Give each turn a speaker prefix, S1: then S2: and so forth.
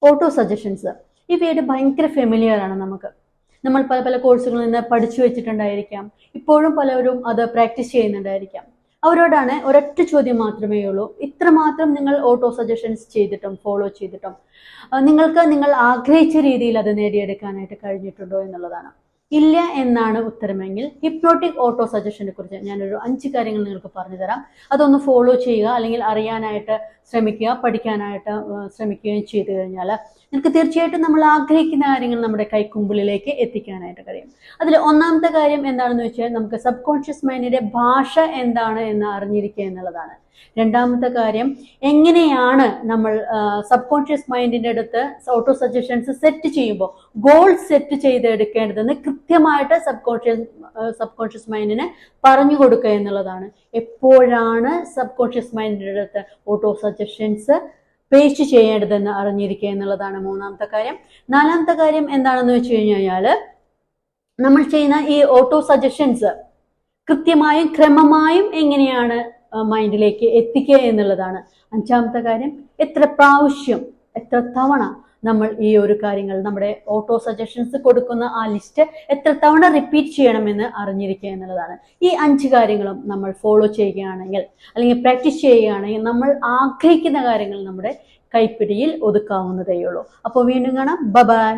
S1: Auto suggestions ഇവയുടെ ഭയങ്കര familiar ആണ് നമുക്ക്. നമ്മൾ പല പല കോഴ്സുകളിൽ നിന്ന് പഠിച്ചു വെച്ചിട്ടുണ്ടായിരിക്കാം. ഇപ്പോഴും പലരും അത് പ്രാക്ടീസ് ചെയ്യുന്നുണ്ടായിരിക്കാം. അവരോടാണ് ഒരൊറ്റ ചോദ്യം മാത്രമേ ഉള്ളൂ. ഇത്രമാത്രം നിങ്ങൾ ഓട്ടോ സജഷൻസ് ചെയ്തിട്ടും ഫോളോ ചെയ്തിട്ടും നിങ്ങൾക്ക് നിങ്ങൾ ആഗ്രഹിച്ച രീതിയിൽ അത് നേടിയെടുക്കാനായിട്ട് കഴിഞ്ഞിട്ടുണ്ടോ എന്നുള്ളതാണ്. ഇല്ല എന്നാണ് ഉത്തരമെങ്കിൽ ഹിപ്നോട്ടിക് ഓട്ടോ സജഷനെ കുറിച്ച് ഞാനൊരു 5 കാര്യങ്ങൾ നിങ്ങൾക്ക് പറഞ്ഞു തരാം. അതൊന്ന് ഫോളോ ചെയ്യുക, അല്ലെങ്കിൽ അറിയാനായിട്ട് ശ്രമിക്കുക, പഠിക്കാനായിട്ട് ശ്രമിക്കുകയും ചെയ്തു കഴിഞ്ഞാൽ നിങ്ങൾക്ക് തീർച്ചയായിട്ടും നമ്മൾ ആഗ്രഹിക്കുന്ന കാര്യങ്ങൾ നമ്മുടെ കൈക്കുമ്പിളിലേക്ക് എത്തിക്കാനായിട്ട് കഴിയും. അതിൽ ഒന്നാമത്തെ കാര്യം എന്താണെന്ന് വെച്ചാൽ നമുക്ക് സബ് കോൺഷ്യസ് മൈൻഡിന്റെ ഭാഷ എന്താണ് എന്ന് അറിഞ്ഞിരിക്കുക എന്നുള്ളതാണ്. രണ്ടാമത്തെ കാര്യം, എങ്ങനെയാണ് നമ്മൾ സബ് കോൺഷ്യസ് മൈൻഡിന്റെ അടുത്ത് ഓട്ടോ സജഷൻസ് സെറ്റ് ചെയ്യുമ്പോൾ ഗോൾ സെറ്റ് ചെയ്തെടുക്കേണ്ടതെന്ന് കൃത്യമായിട്ട് സബ് കോൺഷ്യസ് മൈൻഡിന് പറഞ്ഞു കൊടുക്കുക എന്നുള്ളതാണ്. എപ്പോഴാണ് സബ് കോൺഷ്യസ് മൈൻഡിന്റെ അടുത്ത് ഓട്ടോ സജഷൻസ് പേസ്റ്റ് ചെയ്യേണ്ടതെന്ന് അറിഞ്ഞിരിക്കുക എന്നുള്ളതാണ് മൂന്നാമത്തെ കാര്യം. നാലാമത്തെ കാര്യം എന്താണെന്ന് വെച്ച് കഴിഞ്ഞാൽ നമ്മൾ ചെയ്യുന്ന ഈ ഓട്ടോ സജഷൻസ് കൃത്യമായും ക്രമമായും എങ്ങനെയാണ് മൈൻഡിലേക്ക് എത്തിക്കുക എന്നുള്ളതാണ്. അഞ്ചാമത്തെ കാര്യം, എത്ര പ്രാവശ്യം എത്ര തവണ നമ്മൾ ഈ ഒരു കാര്യങ്ങൾ നമ്മുടെ ഓട്ടോ സജഷൻസ് കൊടുക്കുന്ന ആ ലിസ്റ്റ് എത്ര തവണ റിപ്പീറ്റ് ചെയ്യണമെന്ന് അറിഞ്ഞിരിക്കുക എന്നുള്ളതാണ്. ഈ 5 കാര്യങ്ങളും നമ്മൾ ഫോളോ ചെയ്യുകയാണെങ്കിൽ അല്ലെങ്കിൽ പ്രാക്ടീസ് ചെയ്യുകയാണെങ്കിൽ നമ്മൾ ആഗ്രഹിക്കുന്ന കാര്യങ്ങൾ നമ്മുടെ കൈപ്പിടിയിൽ ഒതുക്കാവുന്നതേ ഉള്ളൂ. അപ്പോൾ വീണ്ടും കാണാം. ബൈ.